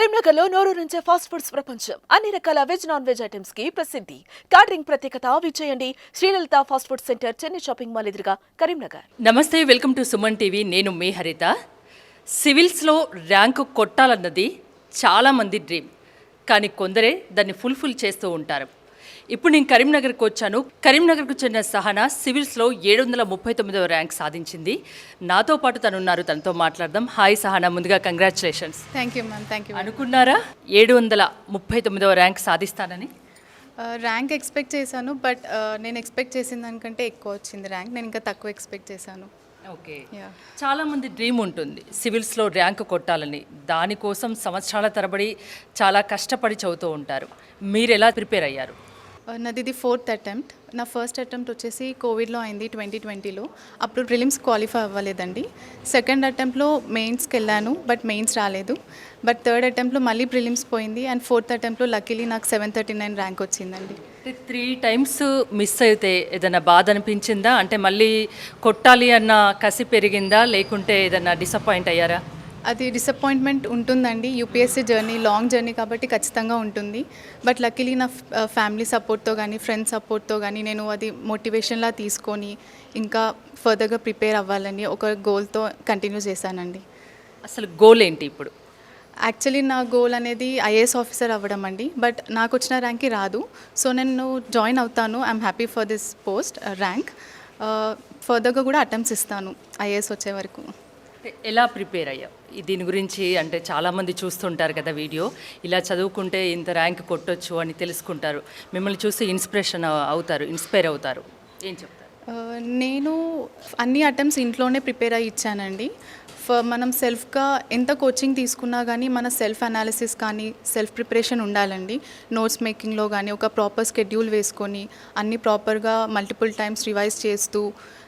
కరీంనగర్లో నోరూరించే fast foods ప్రపంచం. అన్ని రకాల వెజ్ నాన్ వెజ్ ఐటమ్స్ కి ప్రసిద్ధి. క్యాటరింగ్ ప్రత్యేకత విజయండి Srilalitha fast food center, Chennai shopping mall ఎదురుగా, కరీంనగర్. నమస్తే, వెల్కమ్ టు సుమన్ టీవీ. నేను మీ హరిత. సివిల్స్లో ర్యాంకు కొట్టాలన్నది చాలామంది డ్రీమ్, కానీ కొందరే దాన్ని ఫుల్ఫిల్ చేస్తూ ఉంటారు. ఇప్పుడు నేను కరీంనగర్కి వచ్చాను. కరీంనగర్కు చెందిన సహనా సివిల్స్లో 739వ ర్యాంక్ సాధించింది. నాతో పాటు తను ఉన్నారు, తనతో మాట్లాడదాం. హాయ్ సహనా, ముందుగా congratulations. Thank you ma'am, thank you. అనుకున్నారా 739వ ర్యాంక్ సాధిస్తానని? ర్యాంక్ ఎక్స్పెక్ట్ చేశాను, బట్ నేను ఎక్స్పెక్ట్ చేసిన దానికంటే ఎక్కువ వచ్చింది ర్యాంక్. నేను ఇంకా తక్కువ ఎక్స్పెక్ట్ చేశాను. ఓకే, చాలామంది డ్రీమ్ ఉంటుంది సివిల్స్లో ర్యాంకు కొట్టాలని. దానికోసం సంవత్సరాల తరబడి చాలా కష్టపడి చదువుతూ ఉంటారు. మీరు ఎలా ప్రిపేర్ అయ్యారు? నాది ఇది 4th అటెంప్ట్. నా ఫస్ట్ అటెంప్ట్ వచ్చేసి కోవిడ్లో అయింది 2020లో. అప్పుడు ప్రిలిమ్స్ క్వాలిఫై అవ్వలేదండి. సెకండ్ అటెంప్ట్లో మెయిన్స్కి వెళ్ళాను, బట్ మెయిన్స్ రాలేదు. బట్ థర్డ్ అటెంప్ట్లో మళ్ళీ ప్రిలిమ్స్ పోయింది. అండ్ ఫోర్త్ అటెంప్ట్లో లక్కీలీ నాకు 739 ర్యాంక్ వచ్చిందండి. 3 టైమ్స్ మిస్ అయితే ఏదైనా బాధ అనిపించిందా? అంటే మళ్ళీ కొట్టాలి అన్న కసి పెరిగిందా, లేకుంటే ఏదైనా డిసప్పాయింట్ అయ్యారా? అది డిసప్పాయింట్మెంట్ ఉంటుందండి. యూపీఎస్సీ జర్నీ లాంగ్ జర్నీ కాబట్టి ఖచ్చితంగా ఉంటుంది. బట్ లక్కీలీ నా ఫ్యామిలీ సపోర్ట్తో కానీ ఫ్రెండ్స్ సపోర్ట్తో కానీ నేను అది మోటివేషన్లా తీసుకొని ఇంకా ఫర్దర్గా ప్రిపేర్ అవ్వాలని ఒక గోల్తో కంటిన్యూ చేశానండి. అసలు గోల్ ఏంటి ఇప్పుడు? యాక్చువల్లీ నా గోల్ అనేది ఐఏఎస్ ఆఫీసర్ అవ్వడం అండి. బట్ నాకు వచ్చిన ర్యాంక్కి రాదు. సో నేను జాయిన్ అవుతాను. I'm happy for this post rank. ఫర్దర్గా కూడా అటెంప్ట్స్ ఇస్తాను ఐఏఎస్ వచ్చే వరకు. ఎలా ప్రిపేర్ అయ్యావు దీని గురించి? అంటే చాలామంది చూస్తుంటారు కదా వీడియో, ఇలా చదువుకుంటే ఇంత ర్యాంక్ కొట్టొచ్చు అని తెలుసుకుంటారు. మిమ్మల్ని చూసి ఇన్స్పైర్ అవుతారు. ఏం చెప్తారు? నేను అన్ని అటెంప్ట్స్ ఇంట్లోనే ప్రిపేర్ అయ్యి ఇచ్చానండి. మనం సెల్ఫ్గా ఎంత కోచింగ్ తీసుకున్నా కానీ మన సెల్ఫ్ అనాలిసిస్ కానీ సెల్ఫ్ ప్రిపరేషన్ ఉండాలండి. నోట్స్ మేకింగ్లో కానీ ఒక ప్రాపర్ స్కెడ్యూల్ వేసుకొని అన్ని ప్రాపర్గా మల్టిపుల్ టైమ్స్ రివైజ్ చేస్తూ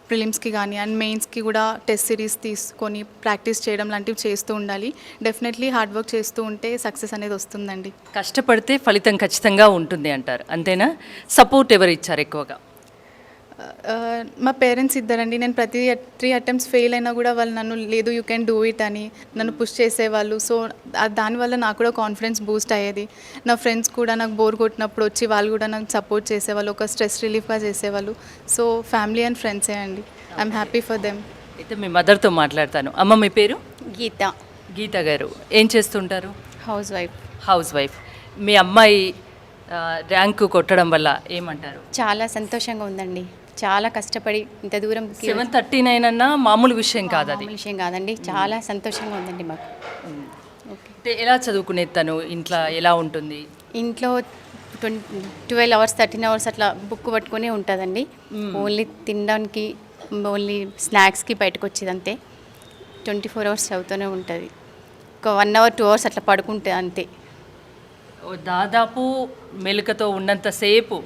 ప్రిలిమ్స్కి కానీ అండ్ మెయిన్స్కి కూడా టెస్ట్ సిరీస్ తీసుకొని ప్రాక్టీస్ చేయడం లాంటివి చేస్తూ ఉండాలి. డెఫినెట్లీ హార్డ్ వర్క్ చేస్తూ ఉంటే సక్సెస్ అనేది వస్తుందండి. కష్టపడితే ఫలితం ఖచ్చితంగా ఉంటుంది అంటారు, అంతేనా? సపోర్ట్ ఎవరు ఇచ్చారు ఎక్కువగా? మా పేరెంట్స్ ఇద్దరండి. నేను ప్రతి 3 అటెంప్ట్స్ ఫెయిల్ అయినా కూడా వాళ్ళు నన్ను లేదు యూ కెన్ డూ ఇట్ అని నన్ను పుష్ చేసేవాళ్ళు. సో దానివల్ల నాకు కూడా కాన్ఫిడెన్స్ బూస్ట్ అయ్యేది. నా ఫ్రెండ్స్ కూడా నాకు బోర్ కొట్టినప్పుడు వచ్చి వాళ్ళు కూడా నాకు సపోర్ట్ చేసేవాళ్ళు, ఒక స్ట్రెస్ రిలీఫ్గా చేసేవాళ్ళు. సో ఫ్యామిలీ అండ్ ఫ్రెండ్సే అండి. I'm happy for them. అయితే మీ మదర్తో మాట్లాడతాను. అమ్మ, మీ పేరు? గీత. గీత గారు ఏం చేస్తుంటారు? House wife. మీ అమ్మాయి ర్యాంకు కొట్టడం వల్ల ఏమంటారు? చాలా సంతోషంగా ఉందండి. చాలా కష్టపడి ఇంత దూరం 739 అన్న మామూలు విషయం కాదు, అది విషయం కాదండి. చాలా సంతోషంగా ఉందండి మాకు. ఓకే, ఎలా చదువుకునేది తను? ఇంట్లో ఎలా ఉంటుంది? ఇంట్లో 12 అవర్స్ 13 అవర్స్ అట్లా బుక్ పట్టుకునే ఉంటుందండి. ఓన్లీ తినడానికి, ఓన్లీ స్నాక్స్కి బయటకు వచ్చేది అంతే. 24 అవర్స్ చదువుతూనే ఉంటుంది. ఒక 1 అవర్ 2 అవర్స్ అట్లా పడుకుంటుంది అంతే. దాదాపు మెలకతో ఉన్నంతసేపు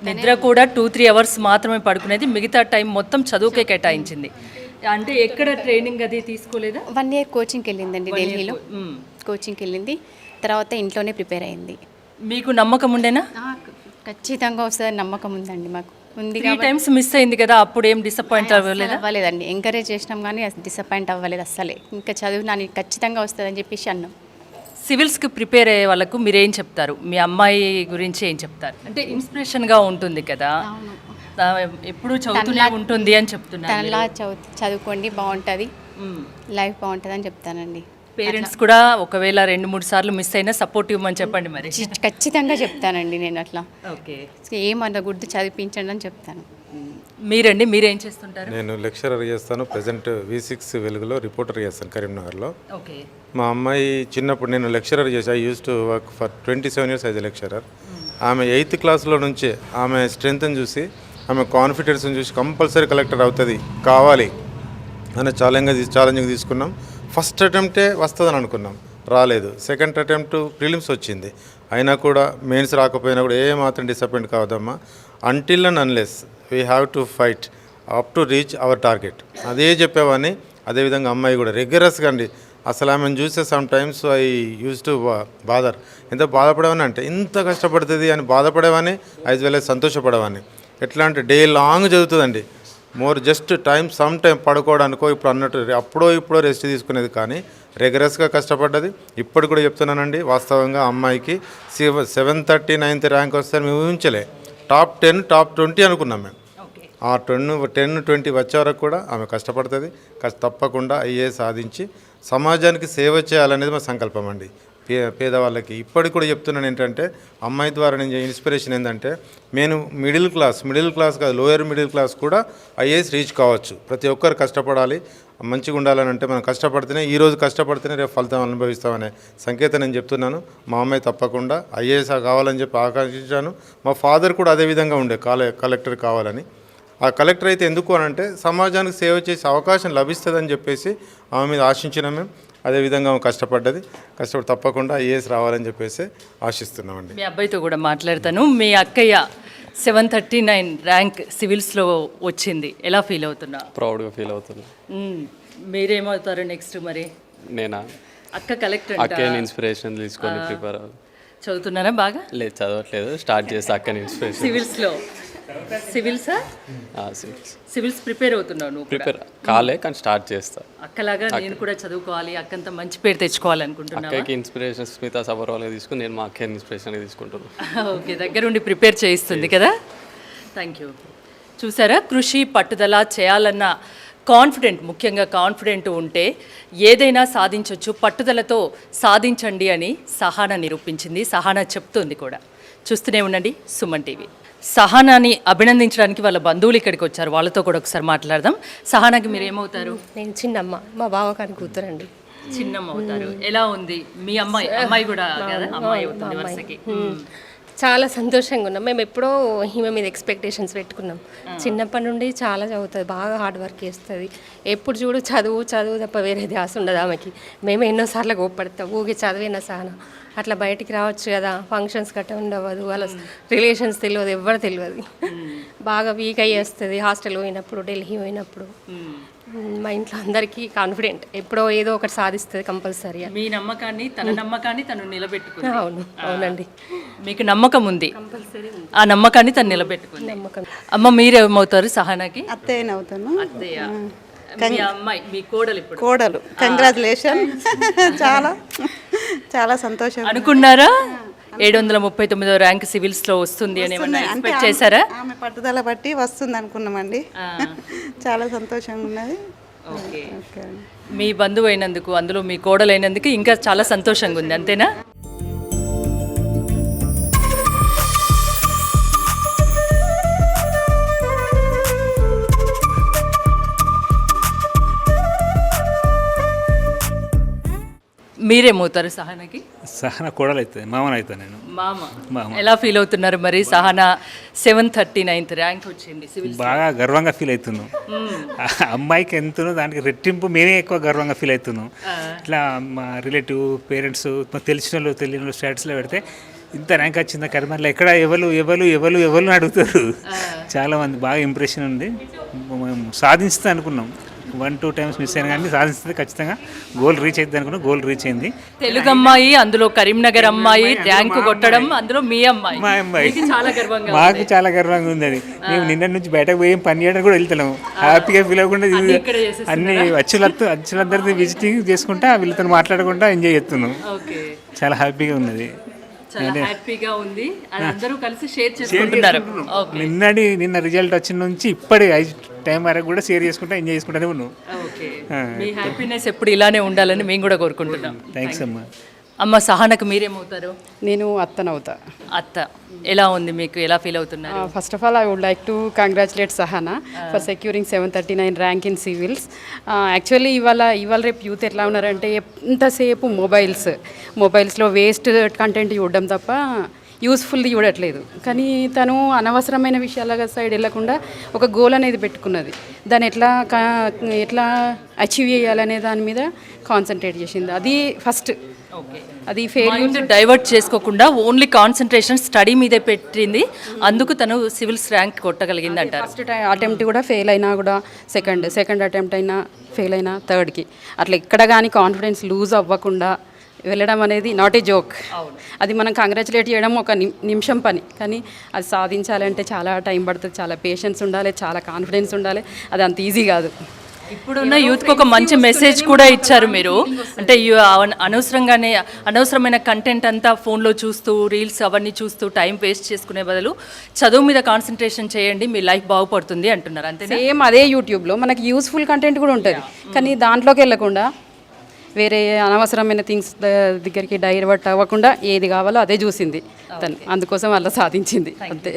నిద్ర కూడా 2-3 అవర్స్ మాత్రమే పడుకునేది. మిగతా టైం మొత్తం చదువుకే కేటాయించింది. అంటే ఎక్కడ ట్రైనింగ్ అది తీసుకోలేదా? 1 ఇయర్ కోచింగ్కి వెళ్ళిందండి, ఢిల్లీలో కోచింగ్కి వెళ్ళింది. తర్వాత ఇంట్లోనే ప్రిపేర్ అయింది. మీకు నమ్మకం ఉండేనా? ఖచ్చితంగా వస్తుందని నమ్మకం ఉందండి మాకు. ఉంది. 3 టైమ్స్ మిస్ అయింది కదా, అప్పుడు ఏం డిసప్పాయింట్ అవ్వలేదండి. ఎంకరేజ్ చేసినాం కానీ డిసప్పాయింట్ అవ్వలేదు అస్సలే. ఇంకా చదువు నాకు ఖచ్చితంగా వస్తుందని చెప్పేసి అన్నాం. సివిల్స్కి ప్రిపేర్ అయ్యే వాళ్ళకు మీరు ఏం చెప్తారు? మీ అమ్మాయి గురించి ఏం చెప్తారు? అంటే ఇన్స్పిరేషన్గా ఉంటుంది కదా, ఎప్పుడు చదువుతూనే ఉంటుంది అని చెప్తున్నారు. తనలా చదువుకోండి, బాగుంటుంది, లైఫ్ బాగుంటుంది అని చెప్తానండి. పేరెంట్స్ కూడా ఒకవేళ 2-3 సార్లు మిస్ అయినా సపోర్ట్ ఇవ్వమని చెప్పండి. మరి ఖచ్చితంగా చెప్తానండి నేను అట్లా. ఓకే, ఏమనకూడదు, చదివించండి అని చెప్తాను. మీరండి, మీరేం చేస్తుంటారు? నేను లెక్చరర్ చేస్తాను. ప్రజెంట్ V6 వెలుగులో రిపోర్టర్ చేస్తాను కరీంనగర్లో. ఓకే. మా అమ్మాయి చిన్నప్పుడు నేను లెక్చరర్ చేసి I use to work for 27 years as a lecturer. ఆమె 8th క్లాస్లో నుంచే ఆమె స్ట్రెంగ్త్ని చూసి, ఆమె కాన్ఫిడెన్స్ని చూసి కంపల్సరీ కలెక్టర్ అవుతుంది కావాలి అనే ఛాలెంజ్గా తీసుకున్నాం. ఫస్ట్ అటెంప్టే వస్తుందని అనుకున్నాం, రాలేదు. సెకండ్ అటెంప్ట్ ప్రిలిమ్స్ వచ్చింది, అయినా కూడా మెయిన్స్ రాకపోయినా కూడా ఏ మాత్రం డిసప్పాయింట్ కావద్దమ్మా. Until and unless we have to fight up to reach our target. అదే చెప్పేవాడిని. అదేవిధంగా అమ్మాయి కూడా రెగ్యులర్స్గా అండి. అసలు ఆమెను చూస్తే sometimes I use to bother. ఎంత బాధపడేవాని అంటే ఇంత కష్టపడుతుంది అని బాధపడేవాని, యాజ్ వెల్ as సంతోషపడేవాని. ఎట్లా అంటే డే లాంగ్ చదువుతుందండి. మోర్ జస్ట్ సమ్ టైం పడుకోవడానికో ఇప్పుడు అన్నట్టు అప్పుడో రెస్ట్ తీసుకునేది, కానీ రెగ్యులర్స్గా కష్టపడ్డది. ఇప్పుడు కూడా చెప్తున్నానండి, వాస్తవంగా అమ్మాయికి 730, 9th ర్యాంక్ వస్తే మేము ఊహించలే. టాప్ 10, టాప్ 20 అనుకున్నాం మేము. ఆ 10, 20 వచ్చే వరకు కూడా ఆమె కష్టపడుతుంది. తప్పకుండా ఐఏఎస్ సాధించి సమాజానికి సేవ చేయాలనేది మా సంకల్పం అండి. పేదవాళ్ళకి ఇప్పటికి కూడా చెప్తున్నాను ఏంటంటే, అమ్మాయి ద్వారా నేను ఇన్స్పిరేషన్ ఏంటంటే, నేను మిడిల్ క్లాస్ కాదు, లోయర్ మిడిల్ క్లాస్ కూడా ఐఏఎస్ రీచ్ కావచ్చు. ప్రతి ఒక్కరు కష్టపడాలి, మంచిగా ఉండాలని అంటే మనం కష్టపడితేనే, ఈరోజు కష్టపడితేనే రేపు ఫలితం అనుభవిస్తామనే సంకేతం నేను చెప్తున్నాను. మా అమ్మాయి తప్పకుండా ఐఏఎస్ కావాలని చెప్పి ఆకాంక్షించాను. మా ఫాదర్ కూడా అదే విధంగా ఉండే కలెక్టర్ కావాలని. ఆ కలెక్టర్ అయితే ఎందుకు అని అంటే సమాజానికి సేవ చేసే అవకాశం లభిస్తుందని చెప్పేసి ఆమె మీద ఆశించినాం మేము. అదేవిధంగా ఆమె కష్టపడి తప్పకుండా ఐఏఎస్ రావాలని చెప్పేసి ఆశిస్తున్నామండి. మీ అబ్బాయితో కూడా మాట్లాడతాను. మీ అక్కయ్య 739 ర్యాంక్ సివిల్స్లో వచ్చింది, ఎలా ఫీల్ అవుతున్నా? ప్రౌడ్గా ఫీల్ అవుతున్నా. మీరేమవుతారు నెక్స్ట్ మరి? నేనా? అక్క కలెక్టర్ అక్కని ఇన్స్పిరేషన్ తీసుకొని ప్రిపేర్ చదువుతున్నారా బాగా? లేదు, చదవట్లేదు. స్టార్ట్ చేస్తే అక్కని ఇన్స్పిరేషన్. సివిల్స్లో సివిల్స్ ప్రిపేర్ అవుతున్నావు నువ్వు? ప్రిపేర్ కాలే, కానీ స్టార్ట్ చేస్తా. అక్కలాగా నేను కూడా చదువుకోవాలి, అక్కంత మంచి పేరు తెచ్చుకోవాలనుకుంటున్నా. అక్కకి ఇన్స్పిరేషన్ స్మితా సబర్వాల్గా తీసుకుని నేను మా అక్కని ఇన్స్పిరేషన్గా తీసుకుంటున్నాను. ఓకే, దగ్గరుండి ప్రిపేర్ చేయిస్తుంది కదా. Thank you. చూసారా, కృషి పట్టుదల చేయాలన్న ముఖ్యంగా కాన్ఫిడెంట్ ఉంటే ఏదైనా సాధించవచ్చు, పట్టుదలతో సాధించండి అని సహానా నిరూపించింది. సహానా చెప్తుంది కూడా. చూస్తూనే ఉండండి సుమన్ టీవీ. సహానాని అభినందించడానికి వాళ్ళ బంధువులు ఇక్కడికి వచ్చారు, వాళ్ళతో కూడా ఒకసారి మాట్లాడదాం. సహానాకి మీరు ఏమవుతారు? నేను చిన్నమ్మ, మా బావగారి కూతురండి. చిన్నమ్మ అవుతారు. ఎలా ఉంది మీ అమ్మాయి కూడా కదా, అమ్మాయి అవుతుంది వరుసకి. చాలా సంతోషంగా ఉన్నాం. మేము ఎప్పుడో ఈమె మీద ఎక్స్పెక్టేషన్స్ పెట్టుకున్నాం. చిన్నప్పటి నుండి చాలా చదువుతుంది, బాగా హార్డ్ వర్క్ చేస్తుంది. ఎప్పుడు చూడు చదువు తప్ప వేరే ధ్యాస ఉండదు ఆమెకి. మేము ఎన్నోసార్లు కోప్పడతాం, ఊగి చదివిన సహన అట్లా బయటికి రావచ్చు కదా, ఫంక్షన్స్ గట్రా ఉండవదు, వాళ్ళ రిలేషన్స్ తెలియదు, ఎవరు తెలియదు. బాగా వీక్ అయ్యేస్తుంది హాస్టల్ పోయినప్పుడు, ఢిల్లీ పోయినప్పుడు. మా ఇంట్లో అందరికీ కాన్ఫిడెంట్, ఎప్పుడో ఏదో ఒకటి సాధిస్తుంది కంపల్సరీ. మీ నమ్మకాన్ని తన నమ్మకాన్ని తను నిలబెట్టుకుంది. అవునండి. మీకు నమ్మకం ఉంది, ఆ నమ్మకాన్ని తను నిలబెట్టుకుంది. అమ్మ మీరేమవుతారు సహానాకి? అత్తయ్యనవుతాను. అత్తయ్య. మీ అమ్మాయి, మీ కోడలు ఇప్పుడు కోడలు. కంగ్రాచులేషన్. చాలా సంతోషం. అనుకున్నారా 739వ ర్యాంక్ సివిల్స్ లో వస్తుంది అని ఏమన్నా ఎక్స్పెక్ట్ చేశారా? ఆమె పట్టుదల బట్టి వస్తుంది అనుకున్నామండి. చాలా సంతోషంగా ఉన్నది. ఓకే, మీ బంధువు అయినందుకు, అందులో మీ కోడలు అయినందుకు ఇంకా చాలా సంతోషంగా ఉంది, అంతేనా? మీరేమవుతారు సహనాకి? సహనా కోడలు అవుతుంది, మామని అవుతాను నేను. మామ. ఎలా ఫీల్ అవుతున్నారు మరి? సహనా 739th ర్యాంక్ వచ్చింది సివిల్స్. బాగా గర్వంగా ఫీల్ అవుతున్నాం. అమ్మాయికి ఎంతనో దానికి రెట్టింపు మేమే ఎక్కువ గర్వంగా ఫీల్ అవుతున్నాం. ఇట్లా మా రిలేటివ్ పేరెంట్స్ తెలిసిన వాళ్ళు తెలియని వాళ్ళు స్టేటస్లో పెడితే ఇంత ర్యాంక్ వచ్చిందా కరీంనగర్లో, ఎక్కడ ఎవరు అడుగుతారు. చాలామంది బాగా ఇంప్రెషన్ ఉంది. మేము సాధించుతా అనుకున్నాం, 1-2 టైమ్స్ మిస్ అయినా కానీ సాధిస్తుంది ఖచ్చితంగా. గోల్ రీచ్ అవుతుంది అనుకున్నా, గోల్ రీచ్ అయింది. తెలుగు అమ్మాయి, అందులో కరీంనగర్ అమ్మాయి ర్యాంకు కొట్టడం, అందులో మీ అమ్మాయి. మా అమ్మాయి చాలా గర్వంగా, మాకు చాలా గర్వంగా ఉంది. అది మేము నిన్న నుంచి బయటకు పోయి పని చేయడానికి కూడా వెళ్తున్నాము. హ్యాపీగా ఫీల్ అవ్వకుండా అన్ని వచ్చులందరినీ విజిటింగ్ చేసుకుంటా, వీళ్ళతో మాట్లాడుకుంటా ఎంజాయ్ చేస్తున్నాం. చాలా హ్యాపీగా ఉన్నది. హ్యాపీగా ఉంది. అందరూ కలిసి షేర్ చేసుకుంటున్నారు. నిన్న రిజల్ట్ వచ్చిన నుంచి ఇప్పటి టైం వరకు కూడా షేర్ చేసుకుంటా ఎంజాయ్ చేసుకుంటానే ఉన్నాం. మీ హ్యాపీనెస్ ఎప్పుడు ఇలానే ఉండాలని మేము కూడా కోరుకుంటున్నాం. థ్యాంక్స్ అమ్మా. అమ్మ సహనకు మీరేమవుతారు? నేను అత్తనవుతా. అత్త. ఎలా ఉంది మీకు, ఎలా ఫీల్ అవుతున్నారు? First of all I would like to congratulate Sahana for securing 739 rank in civils. Actually ఇవాళ రేపు యూత్ ఎట్లా ఉన్నారంటే ఎంతసేపు మొబైల్స్లో వేస్ట్ కంటెంట్ చూడడం తప్ప యూస్ఫుల్ చూడట్లేదు. కానీ తను అనవసరమైన విషయాల సైడ్ వెళ్ళకుండా ఒక గోల్ అనేది పెట్టుకున్నది. దాన్ని ఎట్లా అచీవ్ చేయాలనే దాని మీద కాన్సన్ట్రేట్ చేసింది. అది ఫస్ట్. అది ఫెయిల్యూర్ డైవర్ట్ చేసుకోకుండా ఓన్లీ కాన్సన్ట్రేషన్ స్టడీ మీదే పెట్టింది. అందుకు తను సివిల్స్ ర్యాంక్ కొట్టగలిగింది అంటారు. ఫస్ట్ అటెంప్ట్ కూడా ఫెయిల్ అయినా కూడా సెకండ్ అటెంప్ట్ అయినా ఫెయిల్ అయినా థర్డ్కి అట్లా ఎక్కడ కానీ కాన్ఫిడెన్స్ లూజ్ అవ్వకుండా వెళ్ళడం అనేది నాట్ ఏ జోక్. అది మనం కంగ్రాచులేట్ చేయడం ఒక నిమిషం పని, కానీ అది సాధించాలంటే చాలా టైం పడుతుంది, చాలా పేషెన్స్ ఉండాలి, చాలా కాన్ఫిడెన్స్ ఉండాలి. అది అంత ఈజీ కాదు. ఇప్పుడున్న యూత్కి ఒక మంచి మెసేజ్ కూడా ఇచ్చారు మీరు. అంటే అనవసరంగానే అనవసరమైన కంటెంట్ అంతా ఫోన్లో చూస్తూ రీల్స్ అవన్నీ చూస్తూ టైం వేస్ట్ చేసుకునే బదులు చదువు మీద కాన్సన్ట్రేషన్ చేయండి, మీ లైఫ్ బాగుపడుతుంది అంటున్నారు. అంతే సేమ్ అదే యూట్యూబ్లో మనకి యూస్ఫుల్ కంటెంట్ కూడా ఉంటుంది, కానీ దాంట్లోకి వెళ్ళకుండా వేరే అనవసరమైన థింగ్స్ దగ్గరికి డైవర్ట్ అవ్వకుండా ఏది కావాలో అదే చూసింది తను, అందుకోసం అలా సాధించింది అంతే.